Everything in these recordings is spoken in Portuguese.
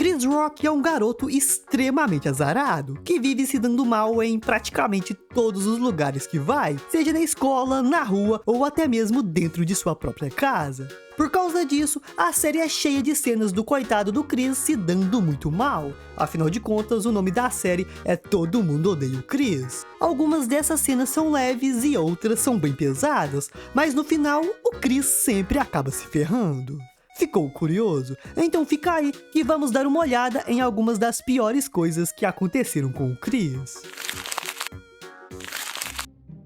Chris Rock é um garoto extremamente azarado, que vive se dando mal em praticamente todos os lugares que vai, seja na escola, na rua ou até mesmo dentro de sua própria casa. Por causa disso, a série é cheia de cenas do coitado do Chris se dando muito mal. Afinal de contas, o nome da série é Todo Mundo Odeia o Chris. Algumas dessas cenas são leves e outras são bem pesadas, mas no final, o Chris sempre acaba se ferrando. Ficou curioso? Então fica aí que vamos dar uma olhada em algumas das piores coisas que aconteceram com o Chris.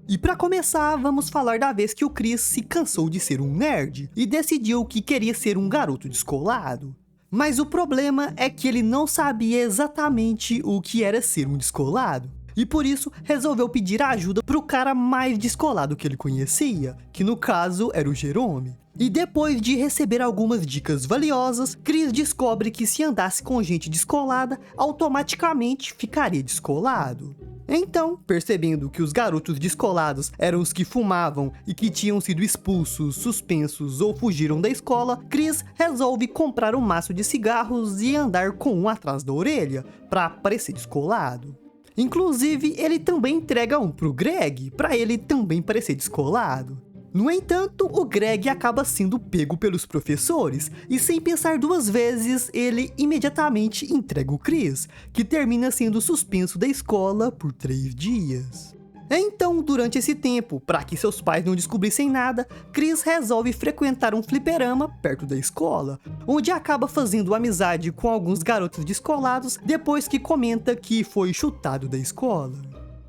E para começar, vamos falar da vez que o Chris se cansou de ser um nerd e decidiu que queria ser um garoto descolado. Mas o problema é que ele não sabia exatamente o que era ser um descolado. E por isso resolveu pedir ajuda pro cara mais descolado que ele conhecia, que no caso era o Jerome. E depois de receber algumas dicas valiosas, Chris descobre que se andasse com gente descolada, automaticamente ficaria descolado. Então, percebendo que os garotos descolados eram os que fumavam e que tinham sido expulsos, suspensos ou fugiram da escola, Chris resolve comprar um maço de cigarros e andar com um atrás da orelha, para parecer descolado. Inclusive, ele também entrega um pro Greg, para ele também parecer descolado. No entanto, o Greg acaba sendo pego pelos professores e, sem pensar duas vezes, ele imediatamente entrega o Chris, que termina sendo suspenso da escola por 3 dias. Então, durante esse tempo, para que seus pais não descobrissem nada, Chris resolve frequentar um fliperama perto da escola, onde acaba fazendo amizade com alguns garotos descolados depois que comenta que foi chutado da escola.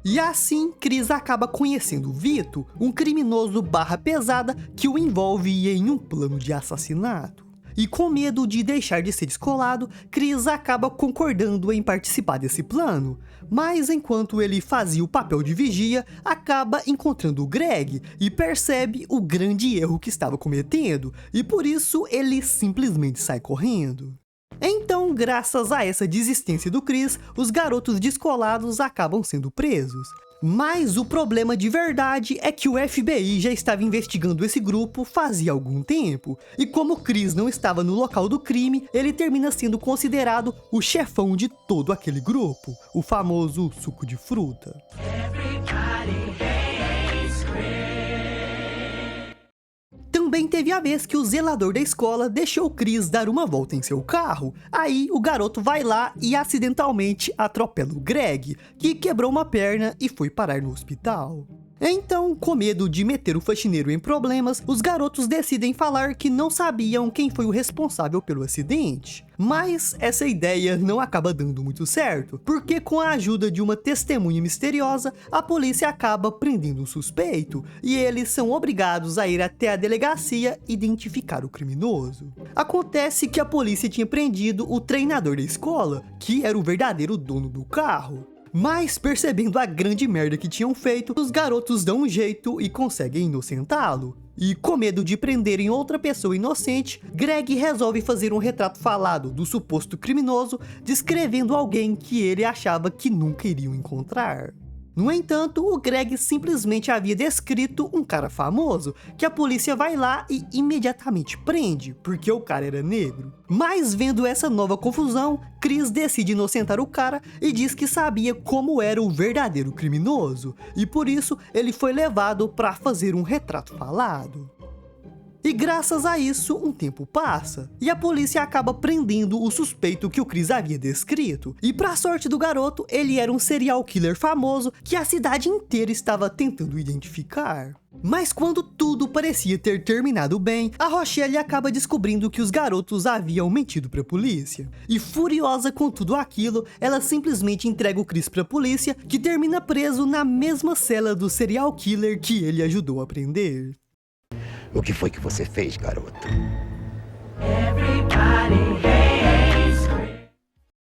E assim, Chris acaba conhecendo Vito, um criminoso barra pesada que o envolve em um plano de assassinato. E com medo de deixar de ser descolado, Chris acaba concordando em participar desse plano. Mas enquanto ele fazia o papel de vigia, acaba encontrando o Greg e percebe o grande erro que estava cometendo, e por isso ele simplesmente sai correndo. Então, graças a essa desistência do Chris, os garotos descolados acabam sendo presos. Mas o problema de verdade é que o FBI já estava investigando esse grupo fazia algum tempo, e como o Chris não estava no local do crime, ele termina sendo considerado o chefão de todo aquele grupo, o famoso suco de fruta. Também teve a vez que o zelador da escola deixou o Chris dar uma volta em seu carro. Aí o garoto vai lá e acidentalmente atropela o Greg, que quebrou uma perna e foi parar no hospital. Então, com medo de meter o faxineiro em problemas, os garotos decidem falar que não sabiam quem foi o responsável pelo acidente. Mas essa ideia não acaba dando muito certo, porque com a ajuda de uma testemunha misteriosa, a polícia acaba prendendo um suspeito, e eles são obrigados a ir até a delegacia identificar o criminoso. Acontece que a polícia tinha prendido o treinador da escola, que era o verdadeiro dono do carro. Mas percebendo a grande merda que tinham feito, os garotos dão um jeito e conseguem inocentá-lo. E com medo de prenderem outra pessoa inocente, Greg resolve fazer um retrato falado do suposto criminoso, descrevendo alguém que ele achava que nunca iriam encontrar. No entanto, o Greg simplesmente havia descrito um cara famoso, que a polícia vai lá e imediatamente prende, porque o cara era negro. Mas vendo essa nova confusão, Chris decide inocentar o cara e diz que sabia como era o verdadeiro criminoso, e por isso ele foi levado para fazer um retrato falado. E graças a isso, um tempo passa, e a polícia acaba prendendo o suspeito que o Chris havia descrito. E pra sorte do garoto, ele era um serial killer famoso que a cidade inteira estava tentando identificar. Mas quando tudo parecia ter terminado bem, a Rochelle acaba descobrindo que os garotos haviam mentido pra polícia. E furiosa com tudo aquilo, ela simplesmente entrega o Chris pra polícia, que termina preso na mesma cela do serial killer que ele ajudou a prender. O que foi que você fez, garoto?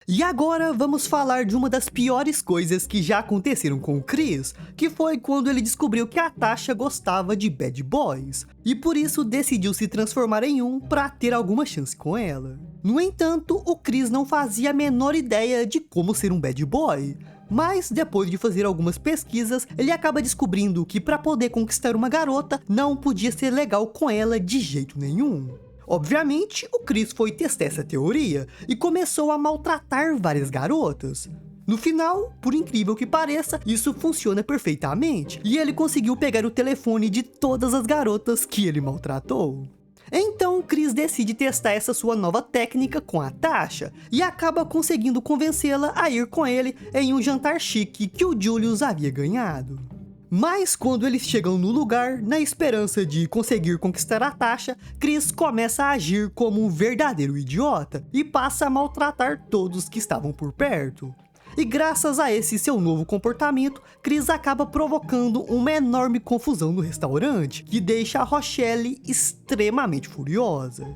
E agora vamos falar de uma das piores coisas que já aconteceram com o Chris, que foi quando ele descobriu que a Tasha gostava de bad boys, e por isso decidiu se transformar em um para ter alguma chance com ela. No entanto, o Chris não fazia a menor ideia de como ser um bad boy. Mas depois de fazer algumas pesquisas, ele acaba descobrindo que para poder conquistar uma garota, não podia ser legal com ela de jeito nenhum. Obviamente, o Chris foi testar essa teoria e começou a maltratar várias garotas. No final, por incrível que pareça, isso funciona perfeitamente, e ele conseguiu pegar o telefone de todas as garotas que ele maltratou. Então, Chris decide testar essa sua nova técnica com a Tasha, e acaba conseguindo convencê-la a ir com ele em um jantar chique que o Julius havia ganhado. Mas quando eles chegam no lugar, na esperança de conseguir conquistar a Tasha, Chris começa a agir como um verdadeiro idiota e passa a maltratar todos que estavam por perto. E graças a esse seu novo comportamento, Chris acaba provocando uma enorme confusão no restaurante, que deixa a Rochelle extremamente furiosa.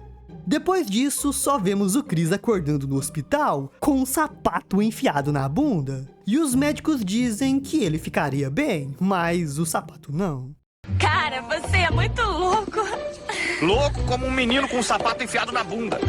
Depois disso, só vemos o Chris acordando no hospital com um sapato enfiado na bunda. E os médicos dizem que ele ficaria bem, mas o sapato não. Cara, você é muito louco. Louco como um menino com um sapato enfiado na bunda.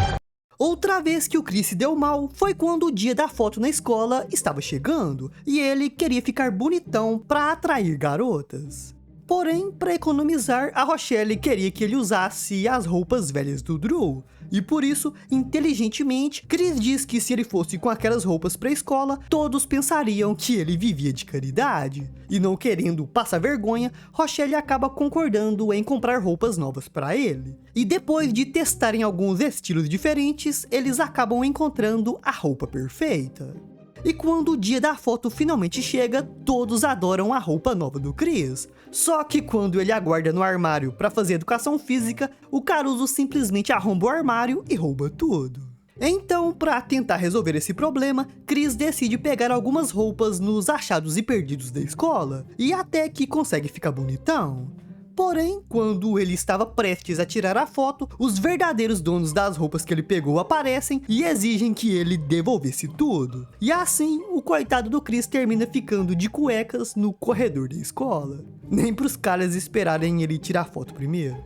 Outra vez que o Chris se deu mal foi quando o dia da foto na escola estava chegando e ele queria ficar bonitão para atrair garotas. Porém, para economizar, a Rochelle queria que ele usasse as roupas velhas do Drew. E por isso, inteligentemente, Chris diz que se ele fosse com aquelas roupas para a escola, todos pensariam que ele vivia de caridade. E não querendo passar vergonha, Rochelle acaba concordando em comprar roupas novas para ele. E depois de testarem alguns estilos diferentes, eles acabam encontrando a roupa perfeita. E quando o dia da foto finalmente chega, todos adoram a roupa nova do Chris. Só que quando ele aguarda no armário para fazer educação física, o Caruso simplesmente arromba o armário e rouba tudo. Então, para tentar resolver esse problema, Chris decide pegar algumas roupas nos achados e perdidos da escola, e até que consegue ficar bonitão. Porém, quando ele estava prestes a tirar a foto, os verdadeiros donos das roupas que ele pegou aparecem e exigem que ele devolvesse tudo. E assim, o coitado do Chris termina ficando de cuecas no corredor da escola. Nem pros caras esperarem ele tirar a foto primeiro.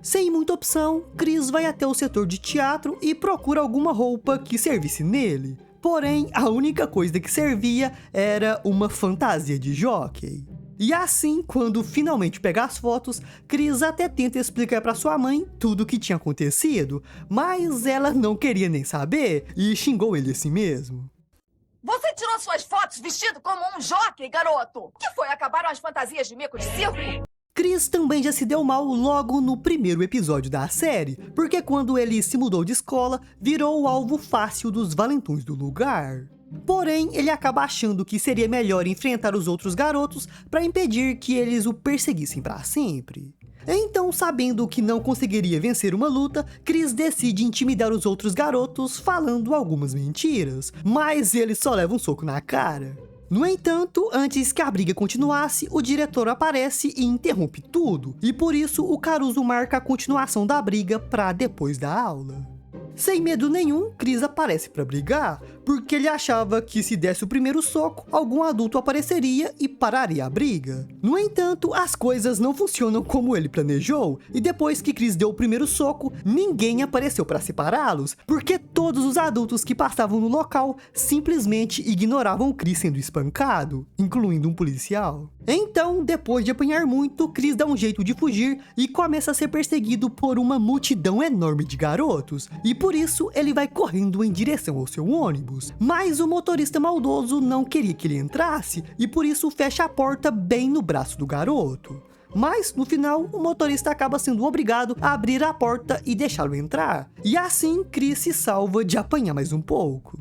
Sem muita opção, Chris vai até o setor de teatro e procura alguma roupa que servisse nele. Porém, a única coisa que servia era uma fantasia de jockey. E assim, quando finalmente pega as fotos, Chris até tenta explicar para sua mãe tudo o que tinha acontecido, mas ela não queria nem saber e xingou ele assim mesmo. Você tirou suas fotos vestido como um jockey, garoto! O que foi? Acabaram as fantasias de mico de circo? Chris também já se deu mal logo no primeiro episódio da série, porque quando ele se mudou de escola, virou o alvo fácil dos valentões do lugar. Porém, ele acaba achando que seria melhor enfrentar os outros garotos para impedir que eles o perseguissem para sempre. Então, sabendo que não conseguiria vencer uma luta, Chris decide intimidar os outros garotos falando algumas mentiras, mas ele só leva um soco na cara. No entanto, antes que a briga continuasse, o diretor aparece e interrompe tudo, e por isso o Caruso marca a continuação da briga para depois da aula. Sem medo nenhum, Chris aparece para brigar, porque ele achava que se desse o primeiro soco, algum adulto apareceria e pararia a briga. No entanto, as coisas não funcionam como ele planejou, e depois que Chris deu o primeiro soco, ninguém apareceu para separá-los, porque todos os adultos que passavam no local simplesmente ignoravam o Chris sendo espancado, incluindo um policial. Então, depois de apanhar muito, Chris dá um jeito de fugir e começa a ser perseguido por uma multidão enorme de garotos, e por isso ele vai correndo em direção ao seu ônibus. Mas o motorista maldoso não queria que ele entrasse, e por isso fecha a porta bem no braço do garoto. Mas, no final, o motorista acaba sendo obrigado a abrir a porta e deixá-lo entrar. E assim, Chris se salva de apanhar mais um pouco.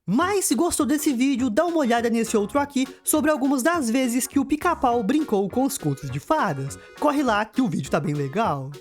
Mas se gostou desse vídeo, dá uma olhada nesse outro aqui sobre algumas das vezes que o Pica-Pau brincou com os contos de fadas. Corre lá que o vídeo tá bem legal.